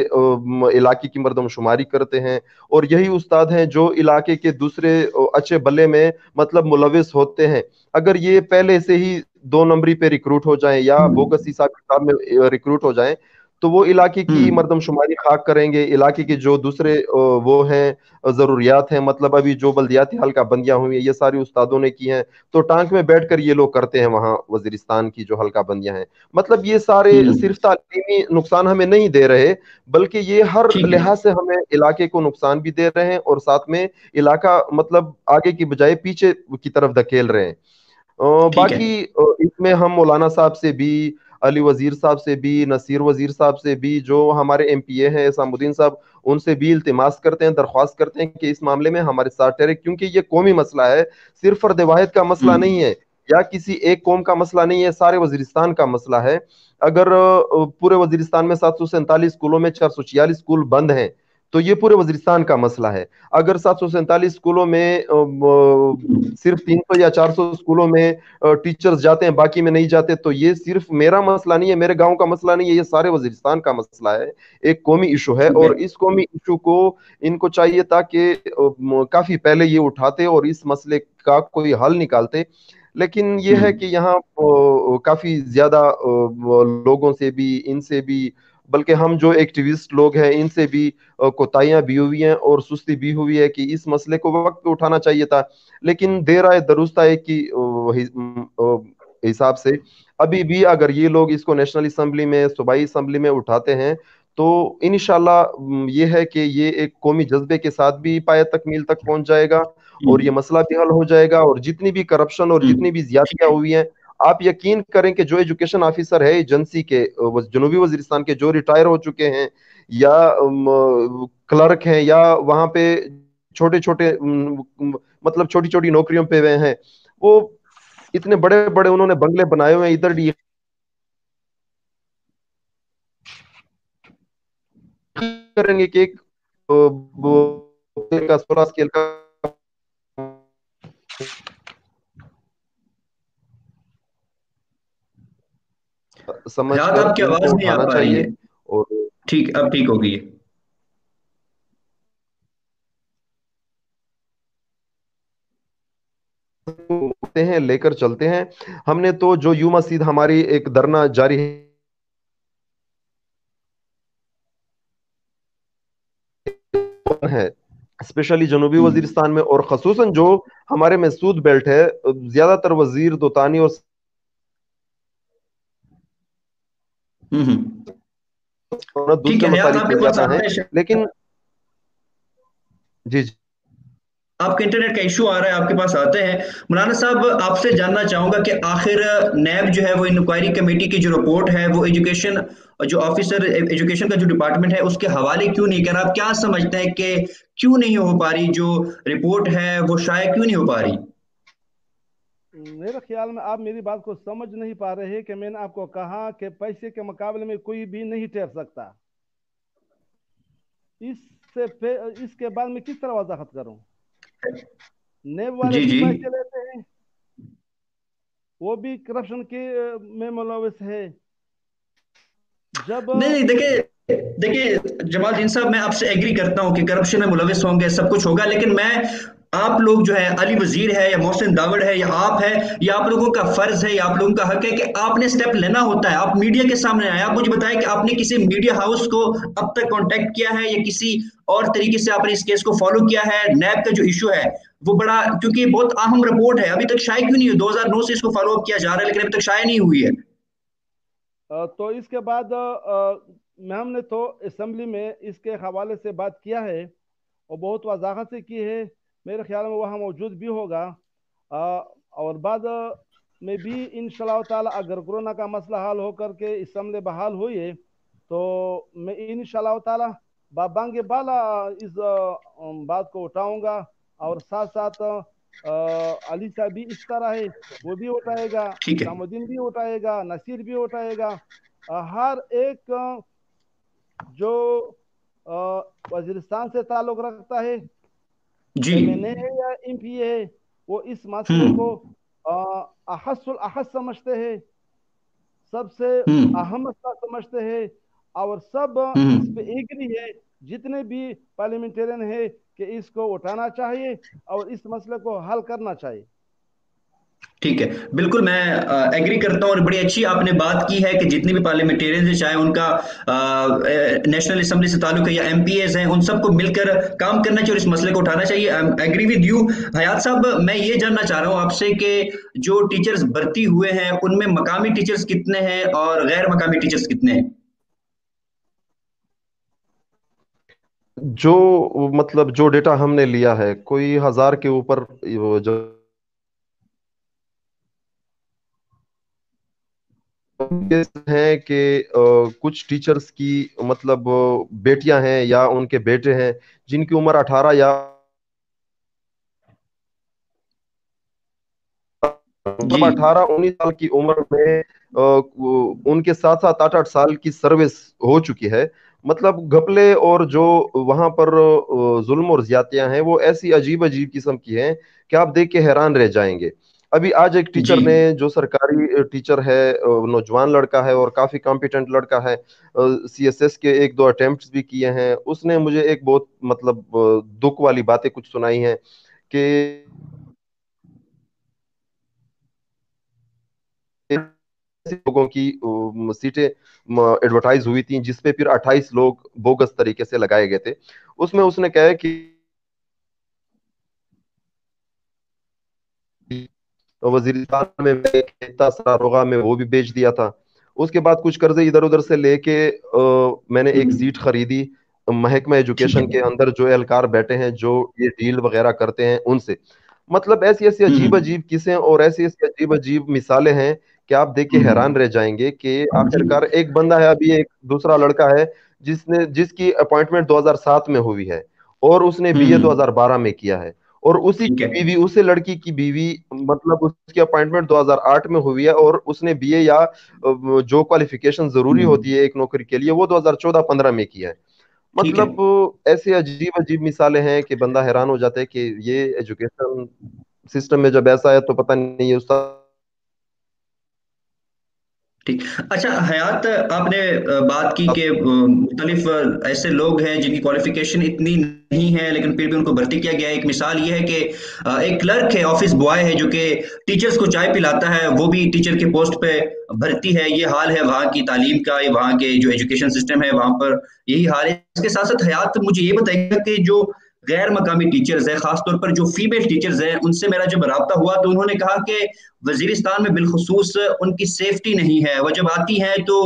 इलाके की मर्दमशुमारी करते हैं, और यही उस्ताद हैं जो इलाके के दूसरे अच्छे भले में मतलब मुलविस होते हैं। अगर ये पहले से ही 2 नंबरी पे रिक्रूट हो जाएं या बोगस हिसाब किताब में रिक्रूट हो जाएं, तो वो इलाके की हम्म मर्दमशुमारी खाक करेंगे, इलाके के जो दूसरे वो हैं जरूरियात हैं, मतलब अभी जो बल्दियाती हल्का बंदियां हुई हैं ये सारी उस्तादों ने की हैं, तो टांक में बैठकर ये लोग करते हैं वहाँ वजीरिस्तान की जो हल्का बंदियां हैं। मतलब ये सारे हम्म सिर्फ तालीमी नुकसान हमें नहीं दे रहे, बल्कि ये हर ठीक है लिहाज से हमें इलाके को नुकसान भी दे रहे हैं, और साथ में इलाका मतलब आगे की बजाय पीछे की तरफ धकेल रहे हैं। ठीक है बाकी इसमें हम मौलाना साहब से भी, अली वजीर साहब से भी, नसीर वजीर साहब से भी, जो हमारे एमपीए हैं सामुद्दीन साहब, उनसे भी इल्तिमास करते हैं, दरख्वास्त करते हैं कि इस मामले में हमारे साथ ठहरे, क्योंकि ये कौमी मसला है, सिर्फ फर्द वाहिद का मसला नहीं हम्म है या किसी एक कौम का मसला नहीं है, सारे वजीरिस्तान का मसला है। अगर पूरे वजीरिस्तान में 747 स्कूलों में 446 स्कूल बंद हैं, तो ये पूरे वजीरिस्तान का मसला है। अगर 747 स्कूलों में सिर्फ 300 या 400 स्कूलों में टीचर्स जाते हैं, बाकी में नहीं जाते, तो ये सिर्फ मेरा मसला नहीं है, मेरे गांव का मसला नहीं है, ये सारे वजीरिस्तान का मसला है, एक कौमी इशू है। ठीक है और इस कौमी इशू को इनको चाहिए था कि काफी पहले ये उठाते और इस मसले का कोई हल निकालते, लेकिन ये है कि हम्म यहाँ काफी ज्यादा लोगों से भी, इनसे भी, बल्कि हम जो एक्टिविस्ट लोग हैं इनसे भी कोताहियां भी हुई हैं और सुस्ती भी हुई है कि इस मसले को वक्त पे उठाना चाहिए था, लेकिन देर आए दुरुस्त आए की हिसाब से अभी भी अगर ये लोग इसको नेशनल असम्बली में, सूबाई असम्बली में उठाते हैं, तो इंशाल्लाह ये है कि ये एक कौमी जज्बे के साथ भी पाया तकमील तक पहुंच जाएगा, और ये हम्म मसला भी हल हो जाएगा, और जितनी भी करप्शन और जितनी भी ठीक ज्यादतियां है हुई हैं, आप यकीन करें कि जो एजुकेशन ऑफिसर है एजेंसी के जनूबी वजीरिस्तान के, जो रिटायर हो चुके हैं या क्लर्क हैं या वहां पे छोटे छोटे मतलब छोटी छोटी नौकरियों पे हुए हैं, वो इतने बड़े बड़े उन्होंने बंगले बनाए हुए हैं, इधर ये करेंगे कि एक का 16 स्केल का समझ हयात कर आपकी इनको आवाज नहीं आ उठाना पा रही है। चाहिए। और ठीक अब ठीक हो गई है। होते हैं, लेकर चलते हैं। हमने तो जो यू मसीद हमारी एक धरना जारी है, स्पेशली जनूबी हम्म वजीरिस्तान में, और खसूसन जो हमारे महसूद बेल्ट है, ज्यादातर वजीर दोतानी और हम्म ठीक दूसरे है हयात मसालिक आपके में पास ज्यादा हैं, आते हैं। लेकिन जी जी। आपके इंटरनेट का इशू आ रहा है, आपके पास आते हैं। मौलाना साहब आपसे जानना चाहूंगा कि आखिर नैब जो है वो इंक्वायरी कमेटी की जो रिपोर्ट है वो एजुकेशन जो ऑफिसर एजुकेशन का जो डिपार्टमेंट है उसके हवाले क्यों नहीं कर रहा? आप क्या समझते हैं कि क्यों नहीं हो पा रही जो रिपोर्ट है वो शायद क्यों नहीं हो पा रही? मेरे ख्याल में आप मेरी बात को समझ नहीं पा रहे हैं कि मैंने आपको कहा कि पैसे के मुकाबले में कोई भी नहीं ठहर सकता। इसके बाद मैं किस तरह वजाहत करूं? नेब वाले जी भी जी पैसे लेते हैं, वो भी करप्शन के में मुलविस है। जब नहीं नहीं देखिए देखिए जमालदीन साहब मैं आपसे एग्री करता हूं कि करप्शन में मुलविस होंगे सब कुछ होगा, लेकिन मैं आप लोग जो है अली वजीर है या मोहसिन दावड़ है या आप है, ये आप लोगों का फर्ज है या आप लोगों का हक है कि आपने स्टेप लेना होता है। आप मीडिया के सामने आए, आप मुझे बताएं कि आपने किसी मीडिया हाउस को अब तक कांटेक्ट किया है या किसी और तरीके से आपने इस केस को फॉलो किया है? नैब का जो इशू है वो बड़ा, क्योंकि बहुत अहम रिपोर्ट है, अभी तक शायद क्यों नहीं हुई? 2009 से इसको फॉलो अप किया जा रहा है लेकिन अभी तक शायद नहीं हुई है। तो इसके बाद हमने तो असेंबली में इसके हवाले से बात किया है और बहुत वजाहत से की है। मेरे ख्याल में वहाँ मौजूद भी होगा। और बाद में भी इंशाल्लाह ताला अगर कोरोना का मसला हल होकर के असेंबली बहाल हुई है, तो मैं इंशाल्लाह ताला बाबांगे बाला इस बात को उठाऊंगा। और साथ साथ अली साहब भी इस तरह है, वो भी उठाएगा, ठीक है इसामुद्दीन भी उठाएगा, नसीर भी उठाएगा। हर एक जो अ, वजीरिस्तान से ताल्लुक रखता है, जी एमएनए है या एमपी है, वो इस मसले को हम्म अहस्सुल अहस समझते हैं, सबसे हम्म। अहम मसला समझते हैं, और सब इस पे हम्म। एग्री है, जितने भी पार्लियामेंटेरियन है, कि इसको उठाना चाहिए और इस मसले को हल करना चाहिए। ठीक है, बिल्कुल मैं एग्री करता हूँ, और बड़ी अच्छी आपने बात की है कि जितने भी पार्लियामेंटेरियंस हैं, चाहे उनका नेशनल असेंबली से ताल्लुक है या एमपीएस हैं, उन सबको मिलकर काम करना चाहिए और इस मसले को उठाना चाहिए। I agree with you. Hayat साहब, मैं ये जानना चाह रहा हूँ आपसे कि जो टीचर्स भर्ती हुए हैं उनमें मकामी टीचर्स कितने हैं और गैर मकामी टीचर्स कितने हैं? जो मतलब जो डेटा हमने लिया है, कोई 1000 के ऊपर जो हैं कि कुछ टीचर्स की मतलब बेटियां हैं या उनके बेटे हैं जिनकी उम्र 18 या जी। मतलब 18-19 साल की उम्र में उनके साथ साथ 8-8 साल की सर्विस हो चुकी है। मतलब घपले और जो वहां पर जुल्म और ज्यादतियां हैं वो ऐसी अजीब अजीब किस्म की हैं कि आप देख के हैरान रह जाएंगे। अभी आज एक जी। टीचर ने, जो सरकारी टीचर है, नौजवान लड़का है और काफी कॉम्पिटेंट लड़का है, सीएसएस के एक दो अटेम्प्ट्स भी किए हैं, उसने मुझे एक बहुत मतलब दुख वाली बातें कुछ सुनाई हैं कि ऐसे लोगों की सीटें एडवर्टाइज हुई थी जिसपे फिर 28 लोग बोगस तरीके से लगाए गए थे। उसमें उसने कहा है कि वजीरिस्तान में मैं इतना सारा रोगा में वो भी बेच दिया था। उसके बाद कुछ कर्जे इधर उधर से लेके मैंने एक सीट खरीदी महकमा ठीक एजुकेशन है। के अंदर, जो एहलकार बैठे हैं जो ये डील वगैरह करते हैं उनसे। मतलब ऐसी ऐसी अजीब हम्म। अजीब किस्सें और ऐसी ऐसी अजीब अजीब मिसालें हैं कि आप देख के हैरान रह जाएंगे कि जी। आखिरकार एक बंदा है, अभी एक दूसरा लड़का है जिसकी अपॉइंटमेंट 2007 में हुई है और उसने बीए हम्म। 2012 में किया है, और उसी ठीक की है। बीवी, उसे लड़की की बीवी, मतलब उसकी अपॉइंटमेंट 2008 में हुई है और उसने बीए या जो क्वालिफिकेशन जरूरी हम्म। होती है एक नौकरी के लिए वो 2014-15 में किया है। ठीक है। मतलब ऐसे अजीब अजीब मिसालें हैं कि बंदा हैरान हो जाता है कि ये एजुकेशन सिस्टम में जब ऐसा है तो पता नहीं है उसका। ठीक। अच्छा हयात, आपने बात की कि मुख्तलिफ ऐसे लोग हैं जिनकी क्वालिफिकेशन इतनी नहीं है लेकिन फिर भी उनको भर्ती किया गया है। एक मिसाल ये है कि एक क्लर्क है, ऑफिस बॉय है, जो कि टीचर्स को चाय पिलाता है, वो भी टीचर के पोस्ट पे भर्ती है। ये हाल है वहाँ की तालीम का, ये वहाँ के जो एजुकेशन सिस्टम है वहाँ पर यही हाल है। इसके साथ साथ हयात मुझे ये बताइएगा कि जो गैर मकामी टीचर्स हैं, खासतौर पर जो फीमेल टीचर्स हैं, उनसे मेरा जब रब्ता हुआ तो उन्होंने कहा कि वजीरिस्तान में बिलखसूस उनकी सेफ्टी नहीं है। वह जब आती हैं तो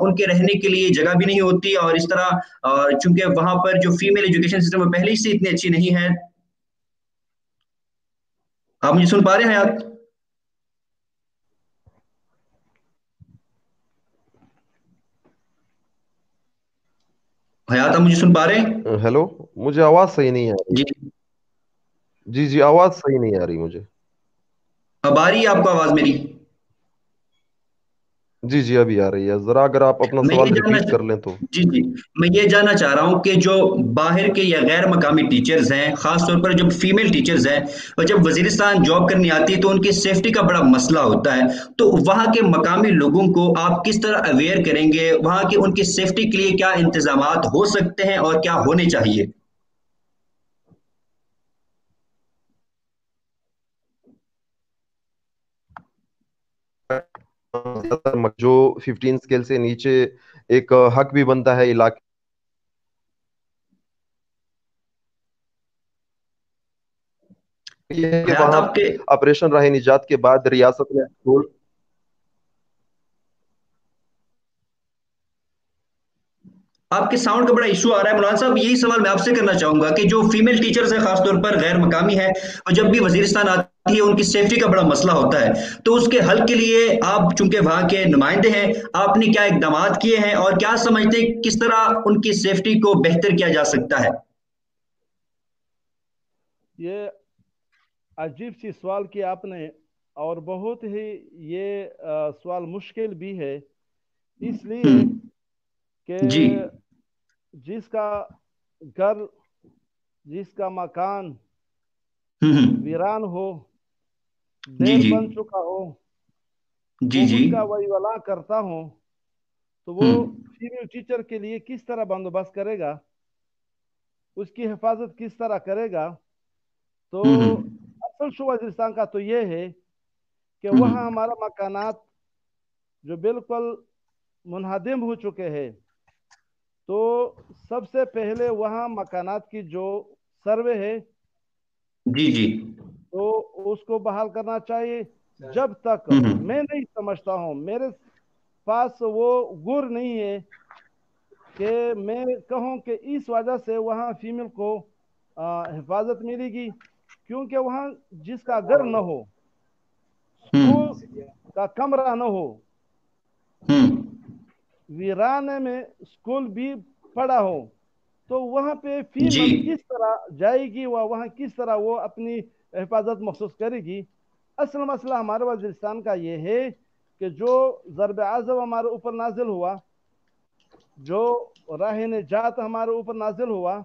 उनके रहने के लिए जगह भी नहीं होती, और इस तरह चूंकि वहां पर जो फीमेल एजुकेशन सिस्टम पहले से इतनी अच्छी नहीं है। आप मुझे सुन पा रहे हैं हयात? हयात, आप मुझे सुन पा रहे हैं? हेलो, मुझे आवाज सही नहीं आ रही। जी। जी जी, आवाज सही नहीं आ रही मुझे। अब आ रही है आपको आवाज मेरी? जी जी, अभी आ रही है, जरा अगर आप अपना मैं ये सवाल जानना रिपीट कर लें तो। जी जी, मैं ये जानना चाह रहा हूँ कि जो बाहर के या गैर मकामी टीचर्स हैं, खास तौर पर जो फीमेल टीचर्स हैं, और जब वजीरिस्तान जॉब करने आती है तो उनकी सेफ्टी का बड़ा मसला होता है। तो वहाँ के मकामी लोगों को आप किस तरह अवेयर करेंगे? वहाँ की उनकी सेफ्टी के लिए क्या इंतजामात हो सकते हैं और क्या होने चाहिए? जो 15 स्केल से नीचे एक हक भी बनता है इलाके, ये है कि हयात वहां आपके ऑपरेशन राह निजात के बाद रियासत में स्कूल। आपके साउंड का बड़ा इशू आ रहा है मौलाना साहब। यही सवाल मैं आपसे करना चाहूंगा कि जो फीमेल टीचर्स हैं, खासतौर पर गैर मकामी है, और जब भी वजीरिस्तान आती है उनकी सेफ्टी का बड़ा मसला होता है, तो उसके हल के लिए आप चूंकि वहां के नुमाइंदे हैं, आपने क्या इकदाम किए हैं और क्या समझते हैं किस तरह उनकी सेफ्टी को बेहतर किया जा सकता है? ये अजीब सी सवाल किया आपने, और बहुत ही ये सवाल मुश्किल भी है, इसलिए हम्म। जी। कि जिसका घर, जिसका मकान हम्म। वीरान हो, जी ढेर जी बन चुका हो, जी वो जी। उसका वहीवला करता हूँ, तो वो हम्म फीमेल टीचर के लिए किस तरह बंदोबस्त करेगा, उसकी हिफाजत किस तरह करेगा। तो हम्म असल शो वजीरिस्तान का तो ये है कि वहाँ हम्म। हमारा मकानात जो बिल्कुल मुनहदम हो चुके हैं, तो सबसे पहले वहाँ मकानात की जो सर्वे है, जी जी। तो उसको बहाल करना चाहिए। जब तक हम्म। मैं नहीं समझता हूँ, मेरे पास वो गुर नहीं है कि मैं कहूँ कि इस वजह से वहाँ फीमेल को हिफाजत मिलेगी, क्योंकि वहाँ जिसका घर न हो, स्कूल हम्म का कमरा न हो, हम्म। वीराने में स्कूल भी पड़ा हो, तो वहाँ पे जी फीमेल किस तरह जाएगी, वह वहाँ किस तरह वो अपनी हिफाजत महसूस करेगी। असल मसला हमारे वजीरिस्तान का ये है कि जो ज़रब आज़म हमारे ऊपर नाजिल हुआ, जो राह निजात हमारे ऊपर नाजिल हुआ,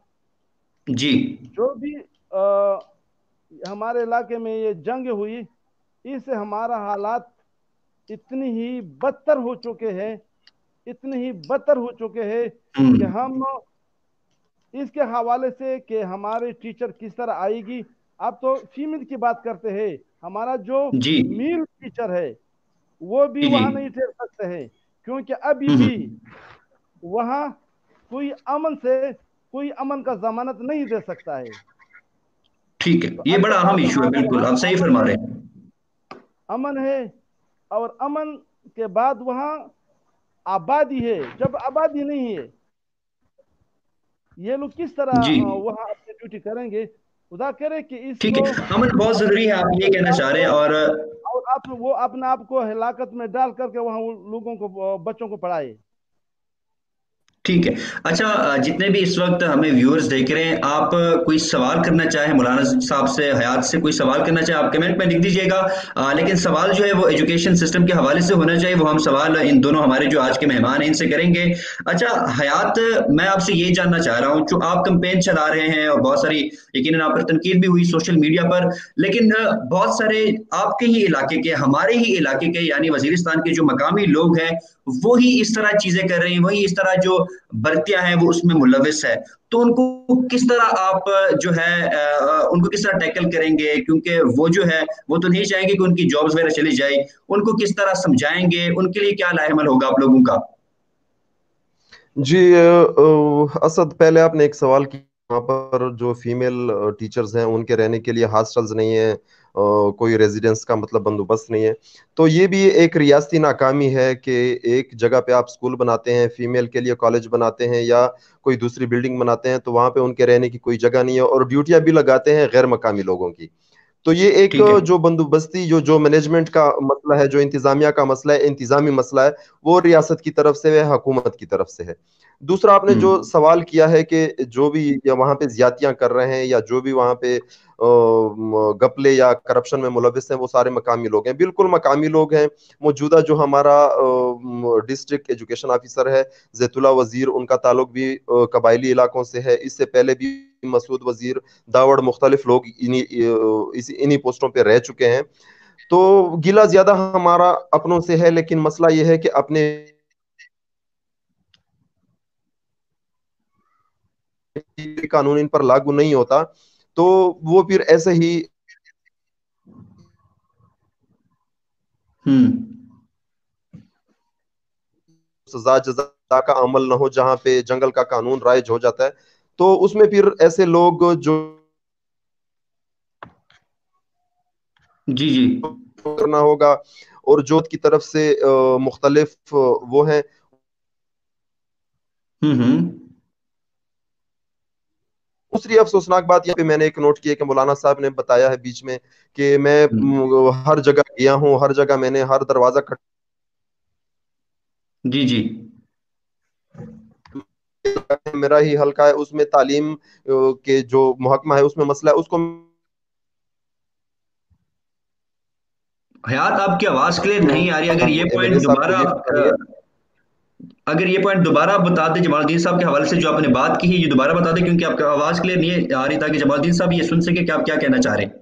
जी जो भी हमारे इलाके में ये जंग हुई, इससे हमारा हालात इतनी ही बदतर हो चुके हैं, इतने ही बदतर हो चुके हैं कि हम्म। हम इसके हवाले से कि हमारे टीचर किस तरह आएगी। आप तो फीमेल की बात करते हैं, हमारा जो जी मेल टीचर है वो भी जी जी। वहां नहीं ठहर सकते हैं, क्योंकि अभी हम्म। भी वहां कोई अमन का जमानत नहीं दे सकता है। ठीक है, तो ये अगर बड़ा अहम बात इशू है, हमारी बिल्कुल वहां आप सही अमन फरमा है, रहे हैं। अमन है, और अमन के बाद वहां आबादी है। जब आबादी नहीं है, ये लोग किस तरह जी वहां अपनी ड्यूटी करेंगे। खुदा करे कि ठीक इसको है, अमन बहुत जरूरी है, आप ये कहना चाह रहे हैं। और और आप वो अपने आप को हिलाकत में डाल करके वहां लोगों को, बच्चों को पढ़ाए। ठीक है। अच्छा, जितने भी इस वक्त हमें व्यूअर्स देख रहे हैं, आप कोई सवाल करना चाहे मौलाना साहब से, हयात से कोई सवाल करना चाहे, आप कमेंट में लिख दीजिएगा। लेकिन सवाल जो है वो एजुकेशन सिस्टम के हवाले से होना चाहिए। वो हम सवाल इन दोनों हमारे जो आज के मेहमान हैं इनसे करेंगे। अच्छा हयात, मैं आपसे ये जानना चाह रहा हूँ, जो आप कंपेन चला रहे हैं और बहुत सारी यकीनन आप पर तनकीद भी हुई सोशल मीडिया पर, लेकिन बहुत सारे आपके ही इलाके के, हमारे ही इलाके के, यानी वजीरिस्तान के जो मकामी लोग हैं वो ही इस तरह चीजें कर रहे हैं, वही इस तरह जो भर्तियां हैं वो उसमें मुलविस है। तो उनको किस तरह आप जो है उनको किस तरह टैकल करेंगे, क्योंकि वो जो है वो तो नहीं चाहेंगे कि उनकी जॉब्स वगैरह चली जाए। उनको किस तरह समझाएंगे, उनके लिए क्या लाहेमल होगा आप लोगों का? जी असद, पहले आपने एक सवाल किया, वहाँ पर जो फीमेल टीचर्स हैं उनके रहने के लिए हॉस्टल्स नहीं है, कोई रेजिडेंस का मतलब बंदोबस्त नहीं है। तो ये भी एक रियासती नाकामी है कि एक जगह पे आप स्कूल बनाते हैं, फीमेल के लिए कॉलेज बनाते हैं या कोई दूसरी बिल्डिंग बनाते हैं, तो वहाँ पे उनके रहने की कोई जगह नहीं है और ड्यूटियां भी लगाते हैं गैर मकामी लोगों की। तो ये एक ठीक है। जो बंदोबस्ती जो जो मैनेजमेंट का मसला है, जो इंतजामिया का मसला है, इंतजामी मसला है, वो रियासत की तरफ से है, हुकूमत की तरफ से है। दूसरा, आपने जो हम्म सवाल किया है कि जो भी या वहां पे ज्यादतियां कर रहे हैं या जो भी वहां पे गपले या करप्शन में मुलविस हैं, वो सारे मकामी लोग हैं। बिल्कुल मकामी लोग हैं। मौजूदा जो हमारा डिस्ट्रिक्ट एजुकेशन ऑफिसर है जैतुल्ला वजीर, उनका ताल्लुक भी कबायली इलाकों से है। इससे पहले भी मसूद वजीर, दावड़, मुख्तलिफ लोग इन्हीं पोस्टों पे रह चुके हैं। तो गिला ज्यादा हमारा अपनों से है, लेकिन मसला यह है कि अपने कानून इन पर लागू नहीं होता, तो वो फिर ऐसे ही हम्म। सजा जजा का अमल न हो, जहां पे जंगल का कानून राइज हो जाता है, तो उसमें फिर ऐसे लोग जो जी जी। करना होगा। और जोत की तरफ से मुख्तलिफ वो हैं। हम्म। दूसरी अफसोसनाक बात यहाँ पे मैंने एक नोट किया कि मौलाना साहब ने बताया है बीच में कि मैं हर जगह गया हूँ, हर जगह मैंने हर दरवाजा जी जी। मेरा ही हल्का है, उसमें तालीम के जो महकमा है उसमें मसला है उसको। हयात, आपकी आवाज क्लियर नहीं आ रही। अगर ये एमएलए पॉइंट साहब को दोबारा ये पता नहीं है। अगर ये पॉइंट दोबारा आप बता दें जमालुद्दीन साहब के हवाले से, जो आपने बात की है ये दोबारा बता दें, क्योंकि आपकी आवाज क्लियर नहीं आ रही, ताकि जमालुद्दीन साहब ये सुन सके कि आप क्या कहना चाह रहे हैं।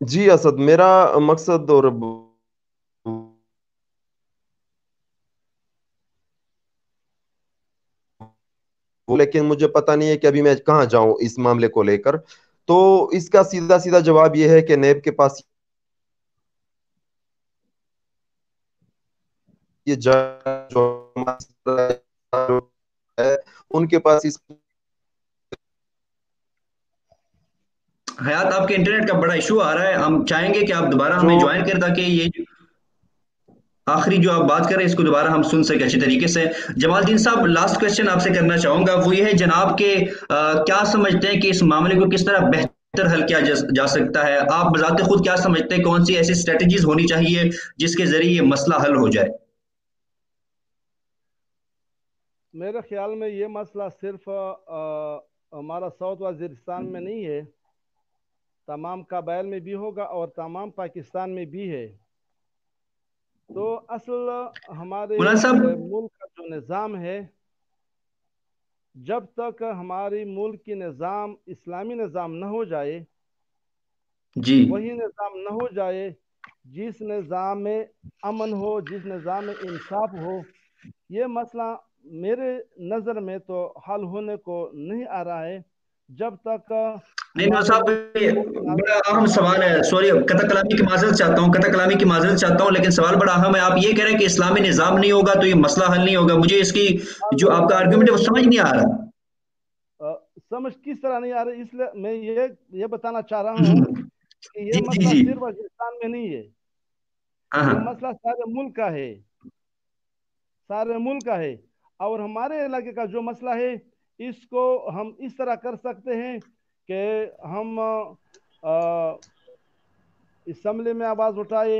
जी असद, मेरा मकसद और लेकिन मुझे पता नहीं है कि अभी मैं कहाँ जाऊं इस मामले को लेकर। तो इसका सीधा सीधा जवाब यह है कि नेब के पास ये जो है, उनके पास इस हयात, आपके इंटरनेट का बड़ा इशू आ रहा है, हम चाहेंगे कि आप दोबारा जो हमें ज्वाइन करें ताकि ये आखिरी जो आप बात कर रहे हैं इसको दोबारा हम सुन सके अच्छे तरीके से। जमालदीन साहब, लास्ट क्वेश्चन आपसे करना चाहूंगा, वो ये है जनाब के क्या समझते हैं कि इस मामले को किस तरह बेहतर हल किया जा सकता है? आप बजाते खुद क्या समझते हैं, कौन सी ऐसी स्ट्रेटजीज होनी चाहिए जिसके जरिए ये मसला हल हो जाए? मेरे ख्याल में ये मसला सिर्फ हमारा साउथ वजीरिस्तान में नहीं है, तमाम कबाइल में भी होगा और तमाम पाकिस्तान में भी है। तो असल हमारे मुलान साहब। मुल्क का जो निज़ाम है, जब तक हमारी मुल्क की निज़ाम इस्लामी निज़ाम न हो जाए, जी। वही निज़ाम न हो जाए जिस निज़ाम में अमन हो, जिस निज़ाम में इंसाफ हो, ये मसला मेरे नज़र में तो हल होने को नहीं आ रहा है जब तक नहीं मुलान हमारे साहब, मुल्क ये के बड़ा नागरिक अहम इंसाफ सवाल हो। है, सॉरी कतक कलामी की माजरत चाहता हूँ, कतक कलामी की माजरत चाहता हूँ, लेकिन सवाल बड़ा अहम है। आप ये कह रहे हैं कि इस्लामी निज़ाम नहीं होगा तो ये मसला हल नहीं होगा। मुझे इसकी हल जो नहीं आपका होगा आर्ग्यूमेंट है वो समझ नहीं आ रहा। समझ किस तरह नहीं आ रही, इसलिए मैं ये बताना चाह रहा हूँ जी कि ये जी मसला जी। सिर्फ वजीरिस्तान में नहीं है, हाँ ये हाँ। मसला सारे मुल्क का है, सारे मुल्क का है। और हमारे इलाके का जो मसला है, इसको हम इस तरह कर सकते हैं कि हम असम्बली में आवाज़ उठाए,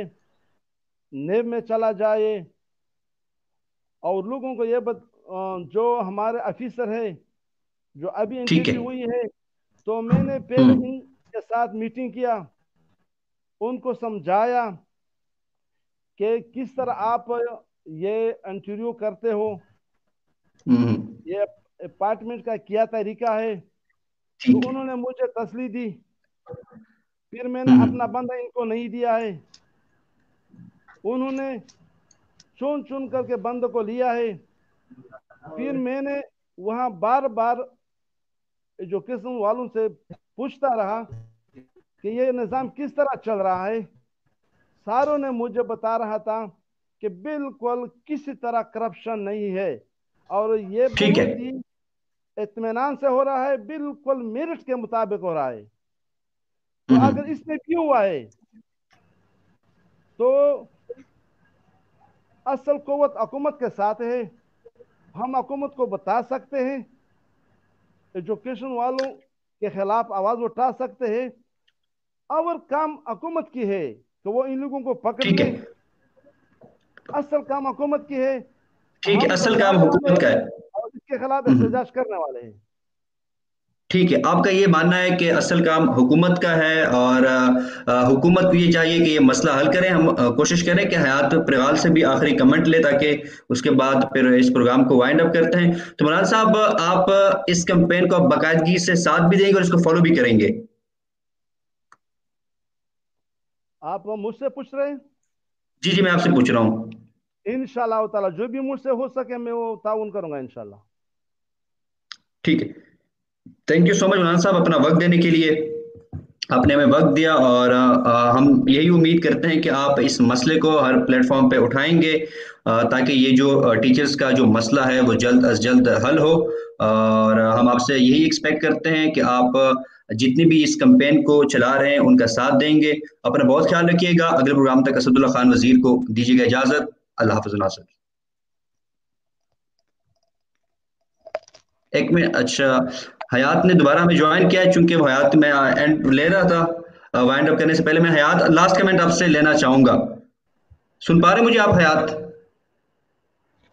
नेब में चला जाए और लोगों को जो हमारे ऑफिसर है, जो अभी ठीक है। इंटरव्यू हुई है, तो मैंने पहले हम्म इनके साथ मीटिंग किया, उनको समझाया कि किस तरह आप ये इंटरव्यू करते हो, हम्म। ये अपार्टमेंट का क्या तरीका है। तो ठीक है। उन्होंने मुझे तसल्ली दी, फिर मैंने अपना हम्म बंदा इनको नहीं दिया है, उन्होंने चुन चुन करके बंद को लिया है। फिर मैंने वहाँ बार बार जो किस्म वालों से पूछता रहा कि ये निज़ाम किस तरह चल रहा है। सारों ने मुझे बता रहा था कि बिल्कुल किसी तरह करप्शन नहीं है और ये ठीक है। बहुत ही इत्मीनान से हो रहा है, बिल्कुल मेरिट के मुताबिक हो रहा है। तो अगर हम्म। इसमें भी हुआ है तो असल कुव्वत हुकूमत के साथ है। हम हुकूमत को बता सकते हैं, एजुकेशन वालों के खिलाफ आवाज उठा सकते हैं, और काम हुकूमत की है कि वो इन लोगों को पकड़ ठीक ले। है। असल काम हुकूमत की है, ठीक है, हम असल काम समझाने वाले हुकूमत का हैं है। और इसके खिलाफ हम्म। एहतजाज करने वाले हैं। ठीक है, आपका ये मानना है कि असल काम हुकूमत का है और हुकूमत को ये चाहिए कि ये मसला हल करें। हम कोशिश करें कि हयात प्रगाल से भी आखिरी कमेंट ले ताकि उसके बाद फिर इस प्रोग्राम को वाइंड अप करते हैं। तो मौलाना साहब, आप इस कैंपेन को बाकायदगी से साथ भी देंगे और इसको फॉलो भी करेंगे? आप मुझसे पूछ रहे हैं, जी जी, मैं आपसे पूछ रहा हूँ। इंशाल्लाह ताला जो भी मुझसे हो सके मैं वो ताउन करूंगा इंशाल्लाह। ठीक है। थैंक यू सो मच मौलाना साहब, अपना वक्त देने के लिए। आपने हमें वक्त दिया और हम यही उम्मीद करते हैं कि आप इस मसले को हर प्लेटफॉर्म पे उठाएंगे ताकि ये जो टीचर्स का जो मसला है वो जल्द अज जल्द हल हो। और हम आपसे यही एक्सपेक्ट करते हैं कि आप जितनी भी इस कैंपेन को चला रहे हैं उनका साथ देंगे। अपना बहुत ख्याल रखिएगा। अगले प्रोग्राम तक असदुल्ला खान वजीर को दीजिएगा इजाजत। अल्लाह हाफिज नासिर। एक मिनट, अच्छा, हयात ने दोबारा हमें ज्वाइन किया है, चूंकि वो हयात में एंड ले रहा था वाइंड अप करने से पहले। मैं हयात लास्ट कमेंट आपसे लेना चाहूंगा। सुन पा रहे मुझे आप हयात?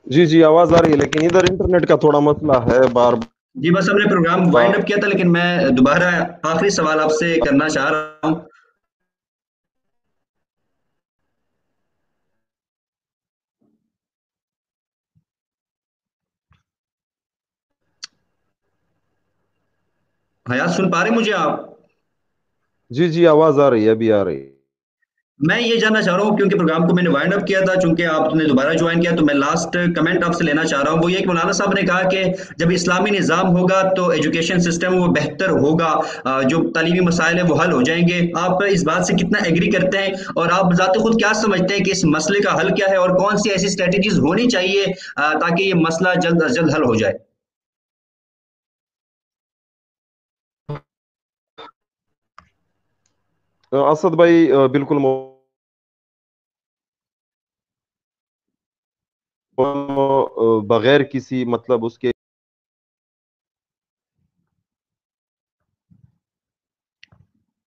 जी जी आवाज आ रही है, लेकिन इधर इंटरनेट का थोड़ा मसला है बार जी, बस हमने प्रोग्राम वाइंड बार। अप किया था, लेकिन मैं दोबारा आखिरी सवाल आपसे करना चाह रहा हूँ। हयात सुन पा रहे मुझे आप? जी जी, आवाज आ रही है, अभी आ रही है। मैं ये जानना चाह रहा हूँ, क्योंकि प्रोग्राम को मैंने वाइंड अप किया था, चूंकि आपने दोबारा ज्वाइन किया, तो मैं लास्ट कमेंट आपसे लेना चाह रहा हूँ। वो ये कि मौलाना साहब ने कहा कि जब इस्लामी निज़ाम होगा तो एजुकेशन सिस्टम वो बेहतर होगा, जो तालीमी मसाइल है वो हल हो जाएंगे। आप इस बात से कितना एग्री करते हैं, और आप ज़ात खुद क्या समझते हैं कि इस मसले का हल क्या है, और कौन सी ऐसी स्ट्रेटेजीज होनी चाहिए ताकि ये मसला जल्द अज जल्द हल हो जाए? असद भाई, बिल्कुल बगैर किसी मतलब उसके